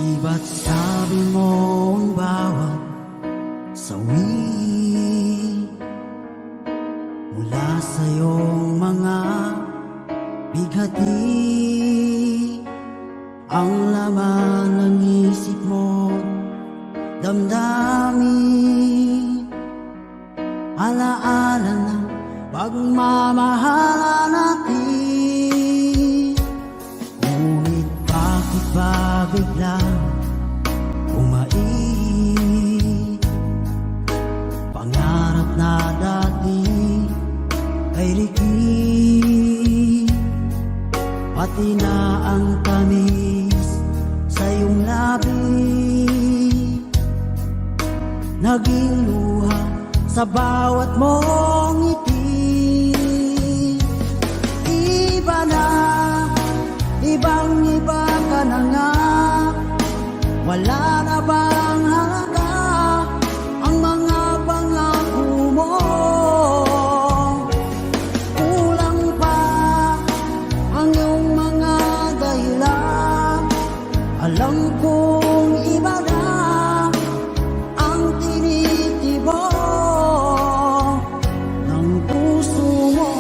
Di ba't sabi mo ang bawat sawi mula sa iyong mga bighati ang laman ng isip mo, damdamin, alaala ng pagmamahala natin. Ngunit bakit ba biglang umait? Pangarap na dati ay likid, pati na ang tamis sa iyong labi, naging luha sa bawat mong ngiti. Iba na, ibang-iba ka na nga, wala na bang halaga ang mga pangako mo? Kulang pa ang iyong mga dahilan, alam kong iba na ang tinitibok ng puso mo.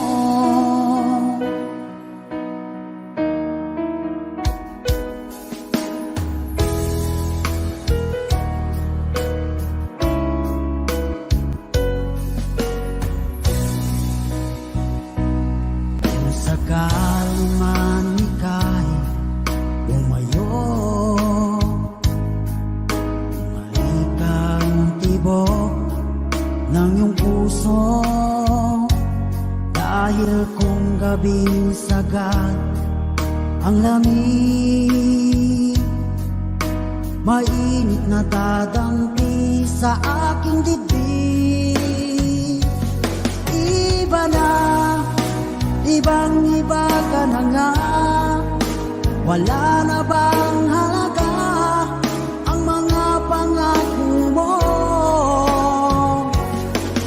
Kung sakali man ika'y umayo, bumalik ang tibok ng iyong puso, dahil kung gabing sagad ang lamig, mainit na dadampi sa aking dibdib. Iba na, ibang-iba ka na nga, wala na bang halaga ang mga pangako mo?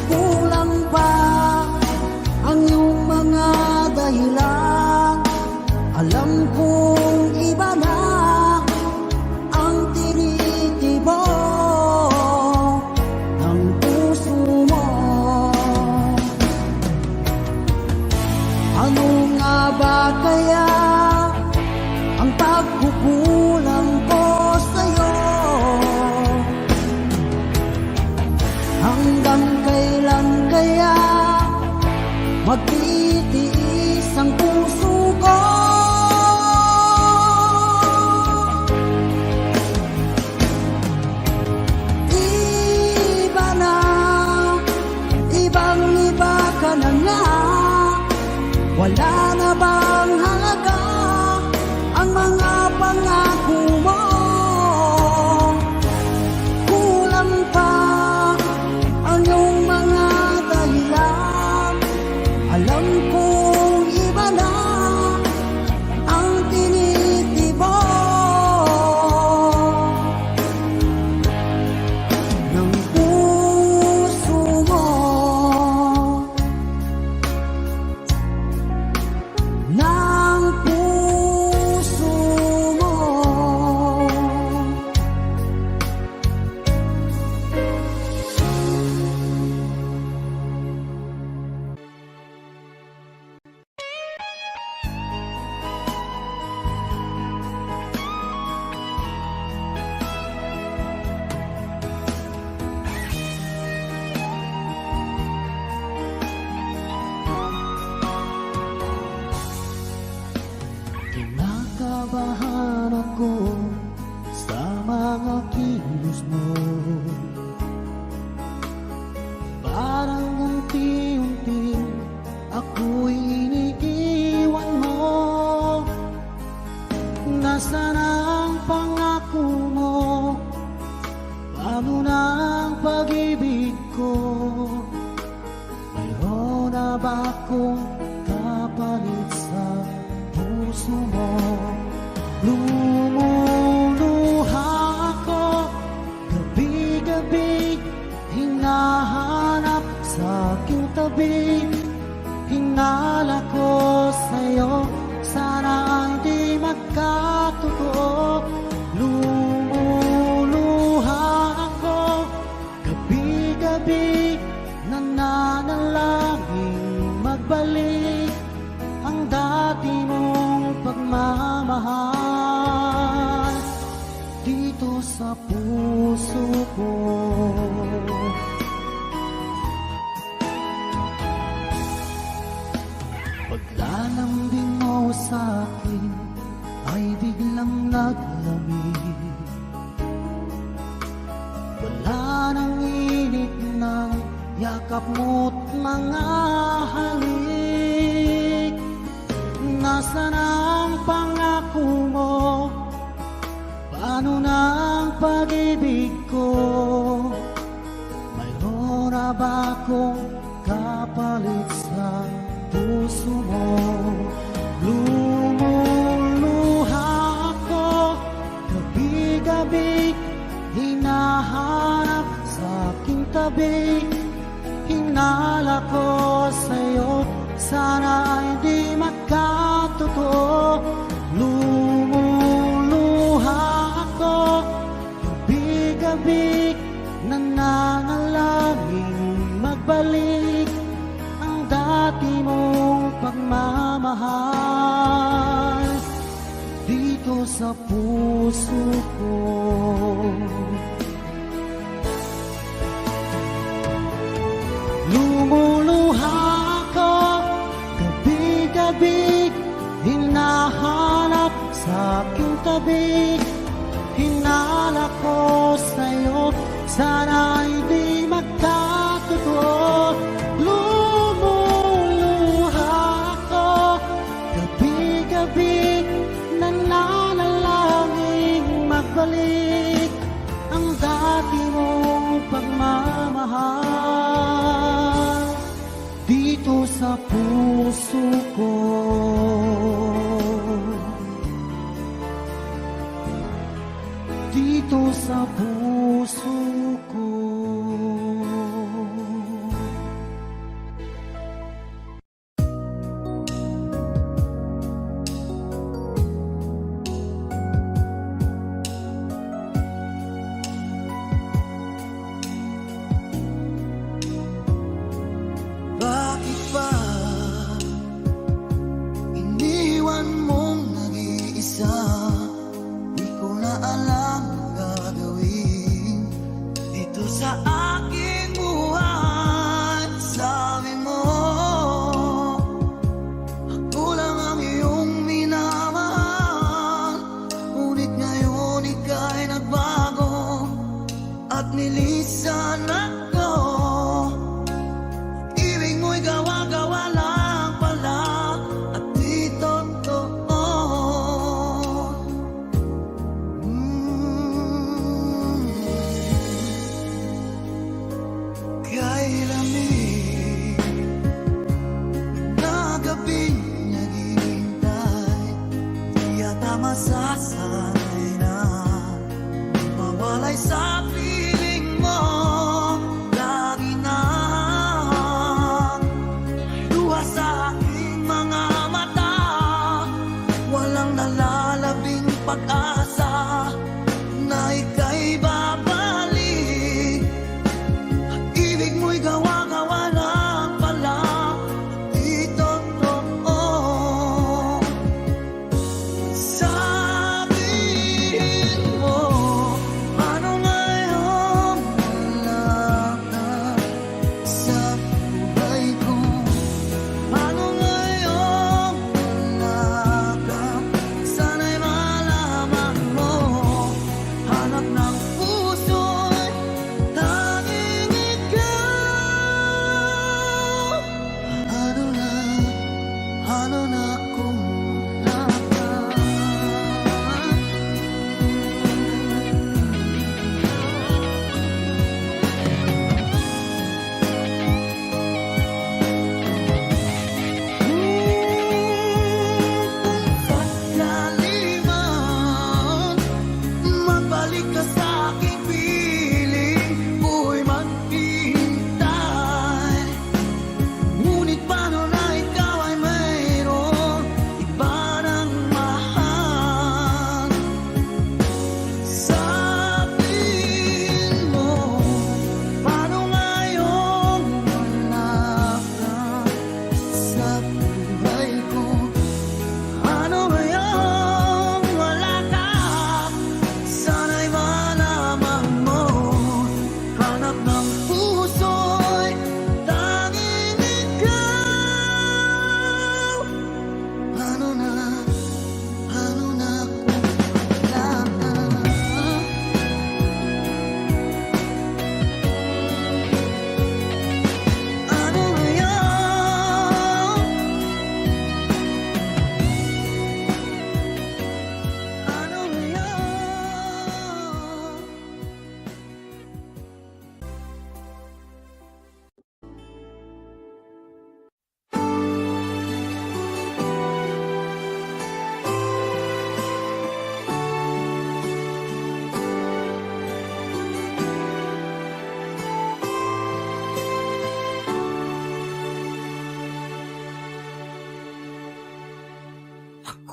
Kulang pa ang iyong mga dahilan, alam kong iba na ang tinitibok ng puso mo. Ano nga ba kaya ang pagkukulang sa puso ko. Paglalambing mo sa'kin ay biglang naglamig. Wala nang init ng yakap mo't mga halik. Nasaan ang pangako mo? Paano na ang pag-ibig ko? Mayroon na ba akong kapalit sa puso mo? Lumuluha ako gabi-gabi, hinahanap sa aking tabi. Hinala ko sa'yo, sana ay di magkatotoo. Lumuluha ako gabi-gabi, nananalangin magbalik ang dati mong pagmamahal dito sa puso ko. Lumuluha ako gabi-gabi, hinahanap sa aking tabi. Hinala ko sa'yo, sana ay di magkatotoo. Lumuluha ako gabi-gabi, nananalangin magbalik ang dati mong pagmamahal dito sa puso ko. Dito sa puso ko. Bakit ba iniwan mong nag-iisa? Di ko na alam ang gagawin dito sa aking buhay. Sabi mo, ako lang ang iyong minamahal. Ngunit ngayon ika'y nagbago at nilisan ako. Ibig mo'y gawa-gawa lang pala at di totoo. Kay lamig na gabing naghihintay, di yata masasanay na mawalay sa piling mo. Lagi na luha sa aking mga mata, walang nalalabing pag-asa na ika'y babalik. Ibig mo'y gawa-gawa lang pala, di totoo. Sabihin mo, paano ngayon wala ka sa buhay ko? Paano ngayon wala ka? Sana'y malaman mo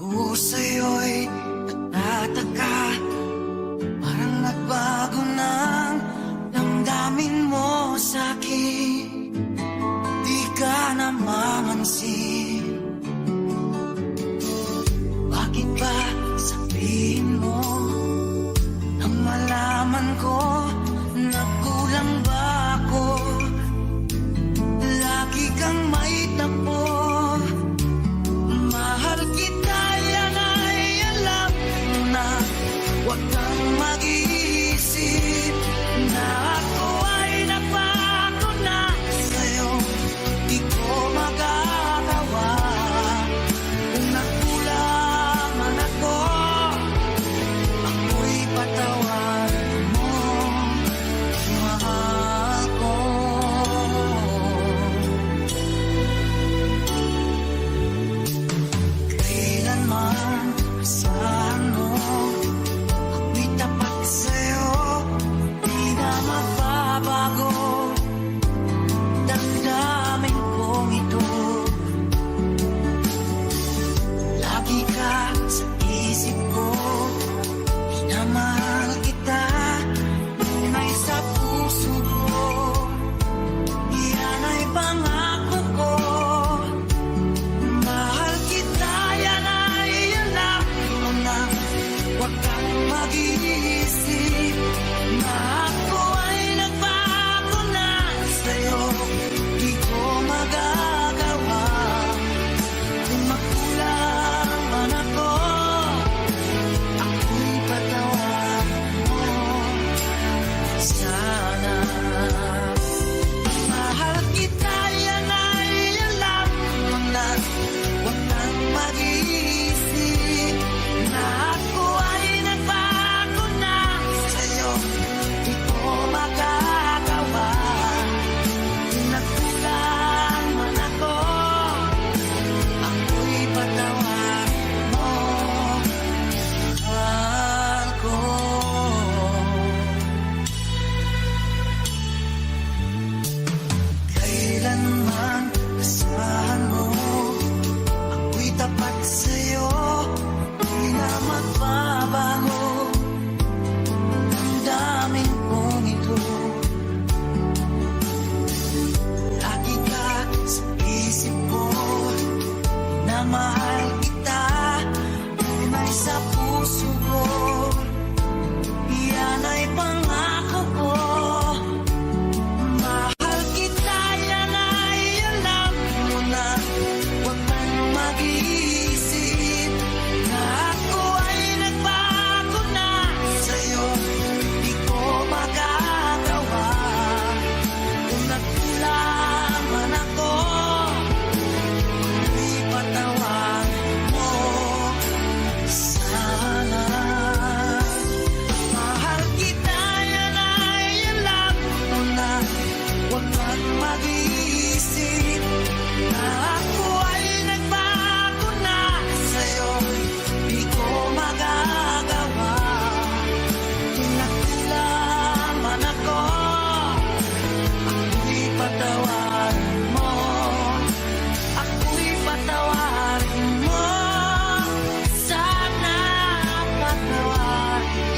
Ako sa'yo'y nagtataka, parang nagbago ng damdamin mo sa'kin. Di ka namamansin. Bakit ba sabihin mo nang malaman ko nagkulang ba ako? Lagi kang may tapo. Mahal kita, yan ay alam mo na. Huwag kang mag-iisip na ako ay napako na sa'yo. Di ko magagawa. Kung nagkulang man ako, ako'y patawarin mo, mahal ko. Kailanman asahan mo, ako'y tapat sa'yo, di na magbabago. Damdamin kong ito, lagi ka sa isip ko. Minamahal kita, tunay sa puso ko. Yan ay pangako ko. Mahal kita, yan ay alam mo na. Huwag kang mag-iisip na ako ay nagbago na sa'yo. Di ko magagawa. Kung magkulang man ako, ako'y patawarin mo sana. Mahal kita, yan ay alam mo na. Huwag kang mag-iisip na ako ay nagbago na sa'yo. Di ko magagawa. Kung nagkulang man ako, ako'y patawarin mo, mahal ko. Kailanman asahan mo, ako'y tapat sa'yo, di na magbabago. Damdamin kong ito, lagi ka sa isip ko. Minamahal kita, tunay sa puso ko. Yan ay pangako ko. Mahal kita, yan ay alam mo na. Huwag kang mag-iisip na ako ay nagbago na sa'yo. Di ko magagawa. Kung nagkulang man ako, ako'y patawarin mo sana. Mahal kita, yan ay alam mo na. Huwag kang mag-iisip na ako ay nagbago na sa'yo. Di ko magagawa. Kung nagkulang man ako, ako'y patawarin mo. Ako'y patawarin mo sana. Patawarin,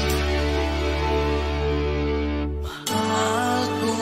mahal ko.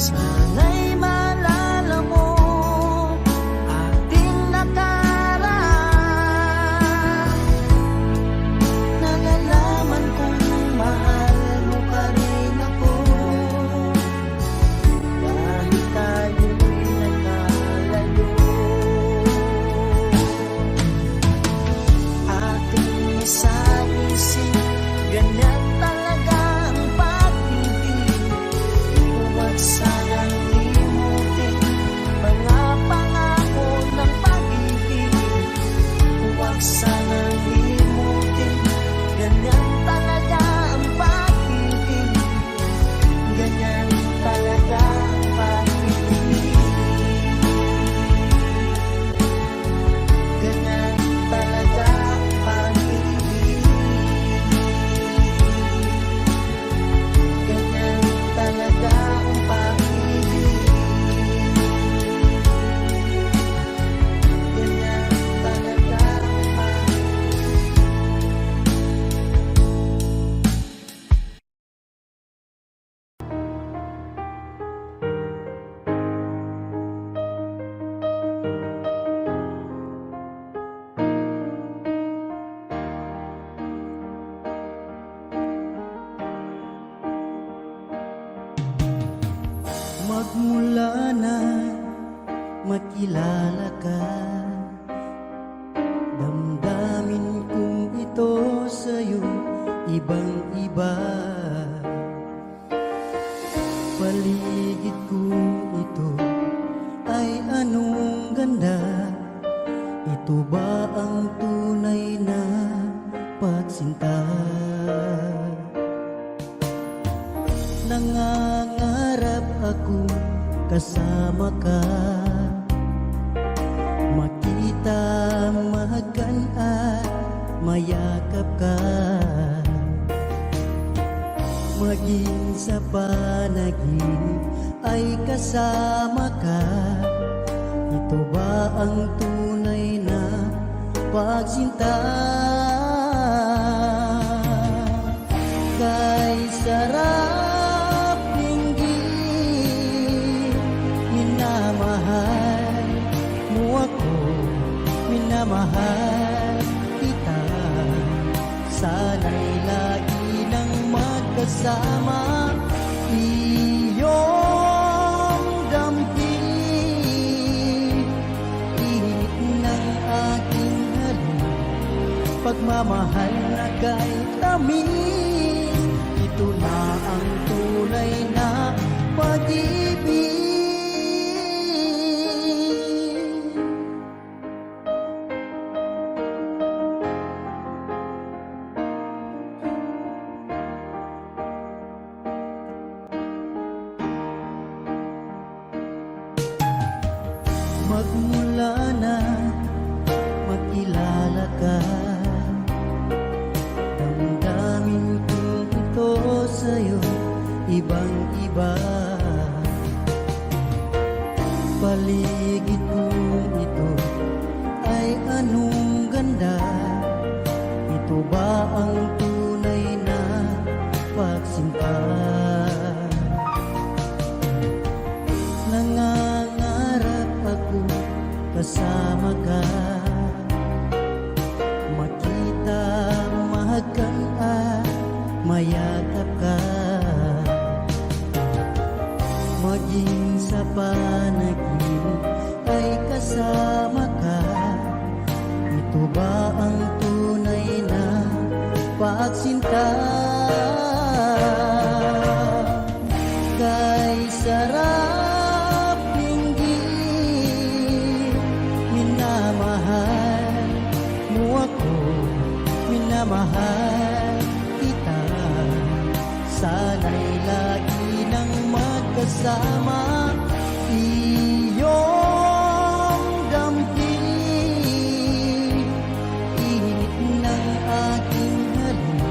Sana'y maalala mo ating nakaraan. Nalalaman kong mahal mo pa rin ako, kahit tayo'y nagkalayo. Ating isa-isip, ganyan talaga ang pag-ibig. Huwag sanang limutin mga pangako ng pag-ibig. Huwag sanang limutin, ganyan talaga ang pag-ibig. Ganyan talaga ang pag-ibig. Ganyan talaga ang pag-ibig. Ganyan talaga ang pag-ibig. Ganyan talaga ang pag-ibig. Magmula na makilala ka, damdamin kong ito sa'yo ibang-iba. Paligid kong ito ay anong ganda. Ito ba ang tunay na pagsinta? Nangangarap ako kasama ka, makita, mahagan at mayakap ka, maging sa panaginip ay kasama ka. Ito ba ang tunay na pagsinta? Kay sarap dinggin, minamahal mo ako, minamahal kita. Sana'y lagi nang magkasama, iyong damping, init ng aking halik, pagmamahal na kay tamis. Ito na ang tunay na pag-ibig. Magmula na makilala ka, damdamin kong ito sa'yo ibang-iba. Paligid kong ito ay anong ganda. Ito ba ang tunay na pagsinta? Nangangarap ako kasama ka, makita, mahagan at mayakap ka, maging sa panaginip ay kasama ka. Ito ba ang tunay na pagsinta? Kay sarap dinggin, minamahal mo ako, minamahal kita. Sana'y lagi nang magkasama, iyong damping, init ng aking halik,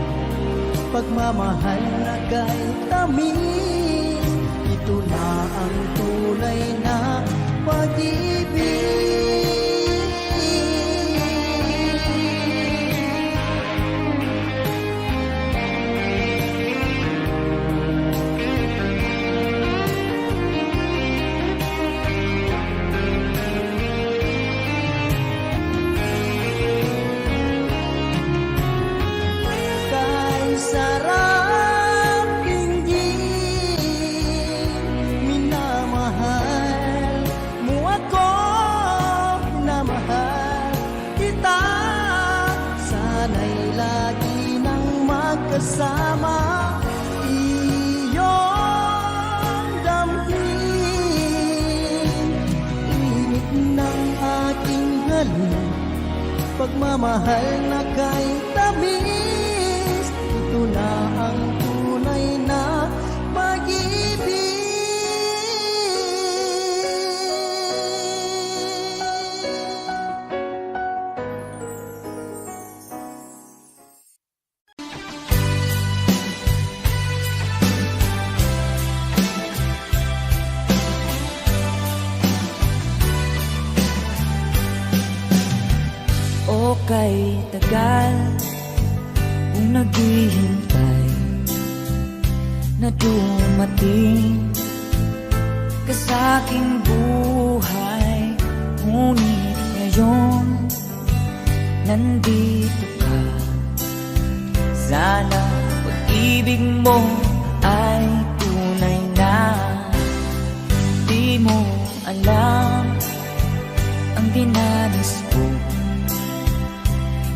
pagmamahal na kay tamis. Ito na ang tunay na pag-ibig. kasama iyong damhin. Init ng aking halik, pagmamahal na kay tamis. Ito na ang tunay na pag-ibig. O kay tagal kung naghihintay na dumating ka sa aking buhay, ngunit ngayon nandito ka. Sana pag-ibig mo ay tunay na. Di mo alam ang dinanas ko.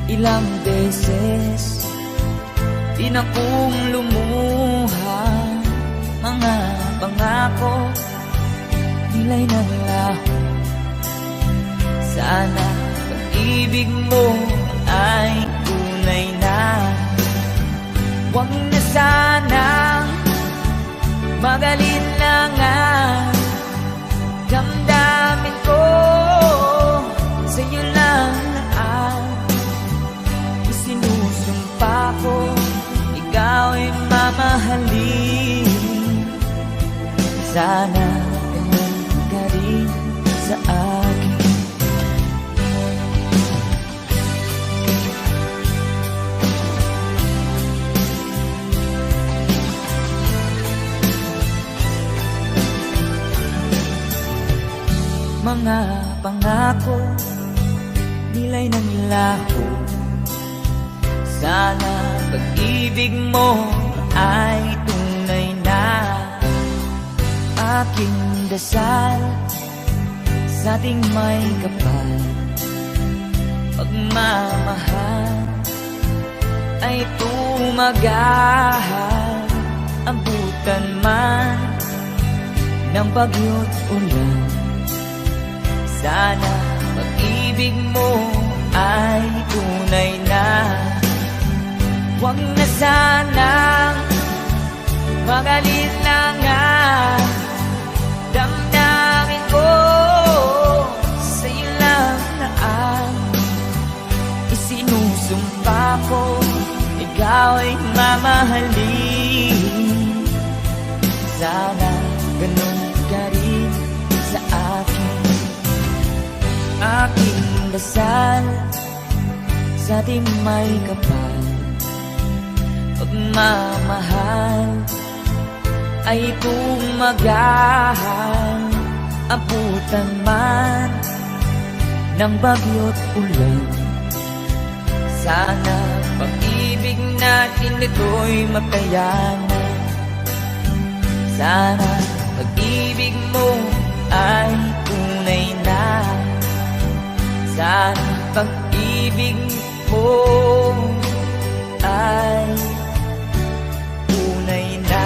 Ilang beses di na kong lumuha, mga pangako nila'y naglaho. Sana pag-ibig mo ay tunay na. Huwag na sanang magalinlangan, damdamin ko sa'yo lang ang sinusumpa ko. Ikaw ay mamahalin, sana ganun ka rin sa akin. Mga pangako nila'y nanglaho. Sana pag-ibig mo ay tunay na. Aking dasal sa ating may kapal, pagmamahal ay tumagahal. Abutan man ng bagyo't ulan, sana pag-ibig mo ay tunay na. Huwag na sanang magalinlangan, damdamin ko sa'yo lang na ang isinusumpa ko. Ikaw ay mamahalin, sana ganun ka rin sa akin. Aking dasal sa ating may kapal, pagmamahal ay tumagahal. Abutan man ng bagyo't ulan, sana pag-ibig natin ito'y makayanan. Sana pag-ibig mo ay tunay na. Sana pag-ibig mo ay tunay na.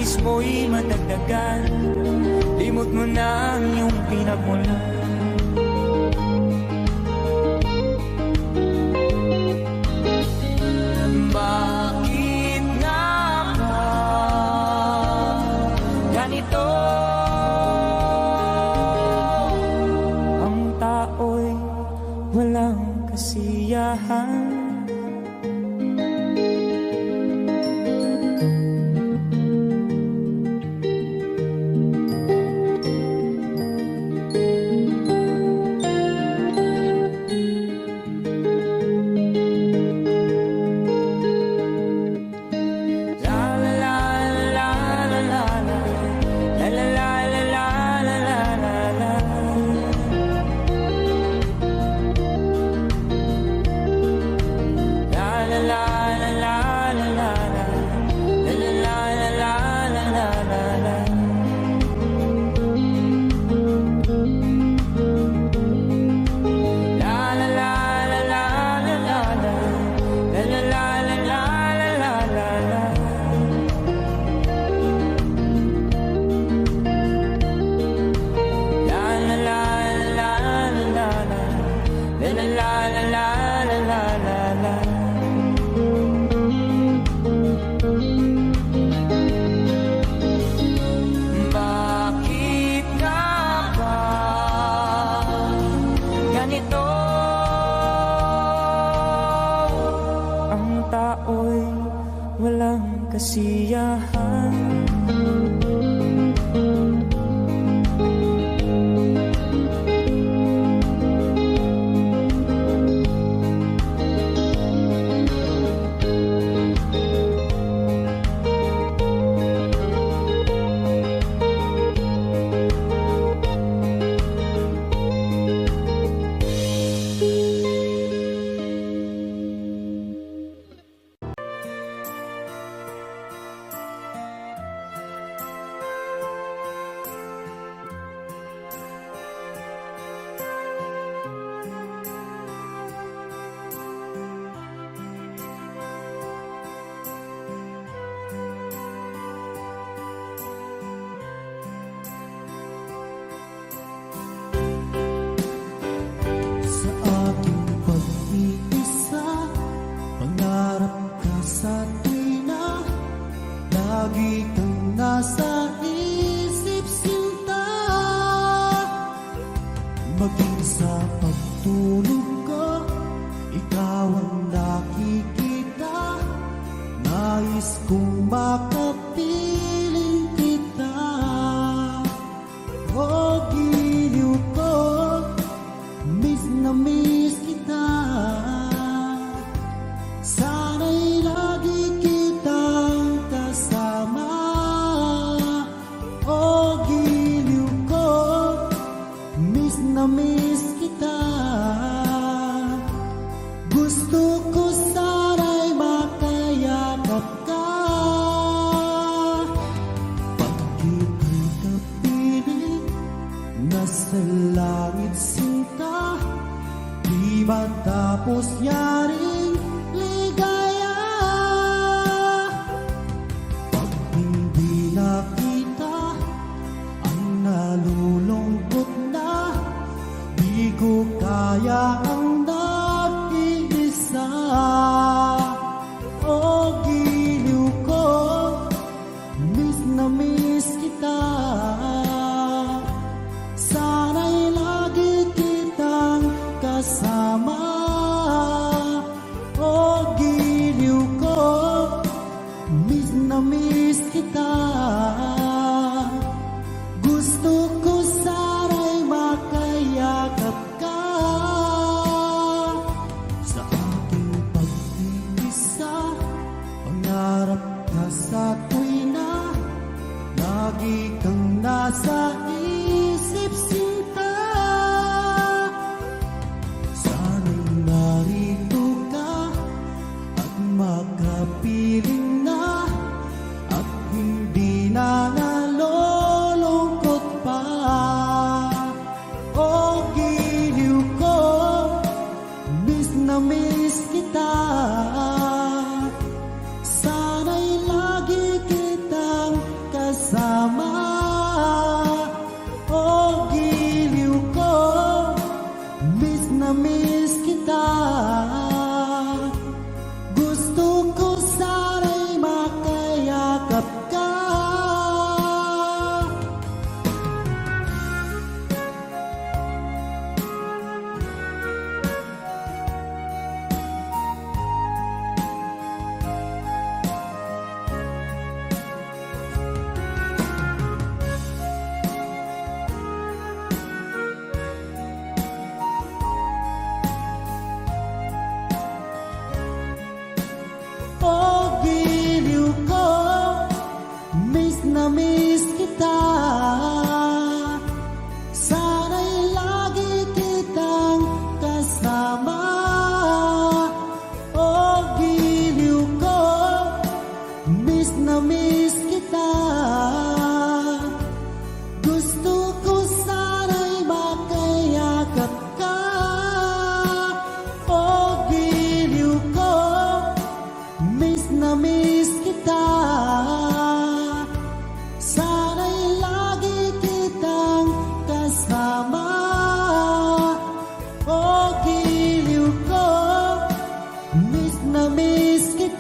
nais mo'y madagdagan. Limot mo na ang iyong pinagmulan. Bakit nga ba ganito? Ang tao'y walang kasiyahan. Bakit nga ba ganito? Ang tao'y walang kasiyahan. Sa aking pag-iisa, pangarap ka sa tuwina, lagi kang nasa isip sinta. Maging sa pagtulog ko, ikaw ang nakikita. Nais kong makapiling kita. O giliw ko, miss na miss kita. Sana'y lagi kitang kasama. O giliw ko, miss na miss kita. Gusto ko sana'y makayakap ka. Pag-ibig kapiling, nasa langit sinta. Di ba tapos yaring ligaya? Pag hindi nakita, ang nalulungkot na. Di ko kaya ang nag-iisa. O giliw ko, miss na miss kita. Sana'y lagi kitang kasama. O giliw ko, miss na miss kita. Gusto ko sana'y makayakap ka. Sa aking pag-iisa, pangarap ka sa tuwina, lagi kang nasa isip sinta. Sana'y narito ka at makapiling na, at hindi na nalulungkot pa. O giliw ko, miss na miss kita. Sana'y lagi kitang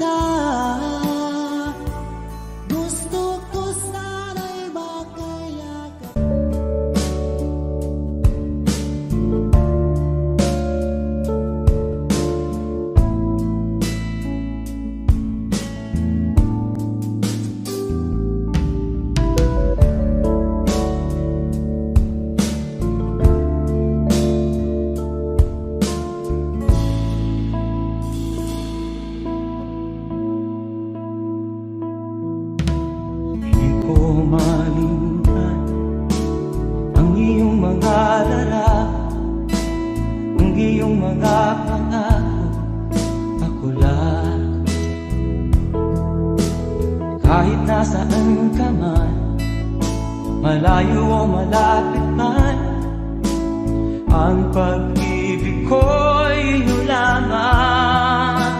kita. Gusto ko sana'y makayakap. Di ko malimutan ang iyong mga larawan, ang iyong mga pangako, ako lang. Kahit nasaan ka man, malayo o malapit man, ang pag-ibig ko'y iyo lamang.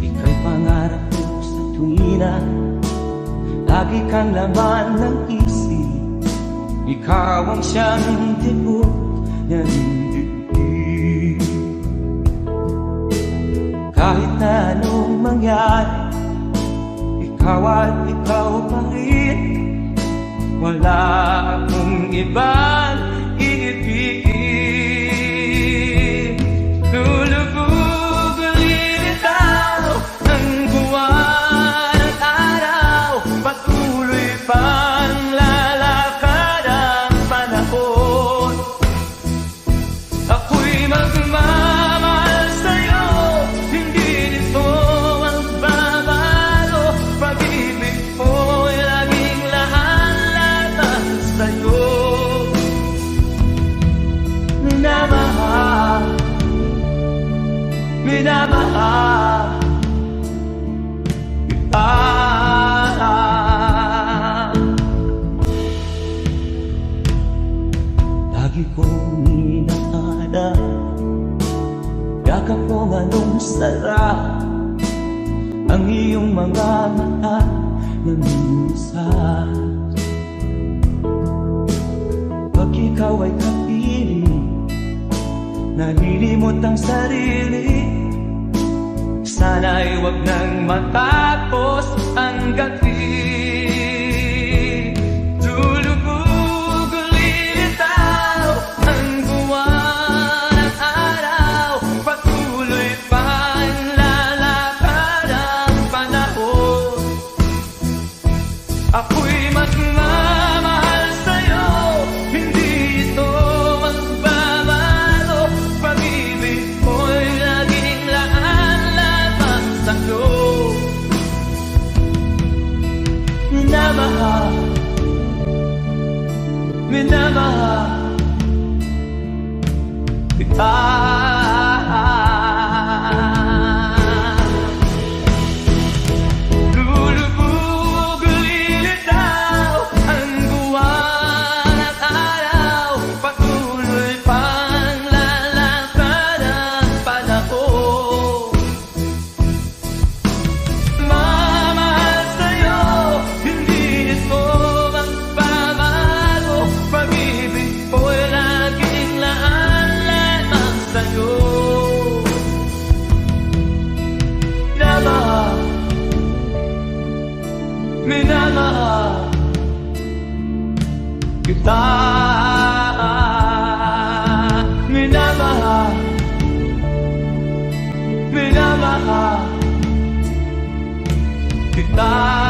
Ika'y pangarap ko sa tuwina, lagi kang laman ng isip. Ikaw ang siyang tibok ng dibdib. Kahit na anong mangyari, ikaw at ikaw pa rin. Wala akong ibang iibigin. Lulubog o lilitaw ang buwan at araw, patuloy pang lalakad ang panahon. Ako'y magmamahal sa'yo, hindi nito magbabago. Pag-ibig ko'y laging lahat-lahat sa'yo. Minamahal, minamahal kita. Lagi kong inakala, yakap mo anong sarap, ang iyong mga mata na minsan. Pag ikaw ay kapiling, nalilimot ang sarili. Sana'y wag nang matapos ang gabi. Lulubog o lilitaw ang buwan at araw, patuloy pang lalakad ang panahon. Ako'y magmamahal sa'yo, hindi ito magbabago. Pag-ibig ko'y laging laan-lamang sa'yo. Minamahal, minamahal kita. Lulubog o lilitaw ang buwan at araw, patuloy pang lalakad ang panahon. Mamahal sa'yo, hindi ito magbabago. Pag-ibig ko'y laging laan-lamang sa'yo. Minamahal, minamahal kita. Minamahal, minamahal kita.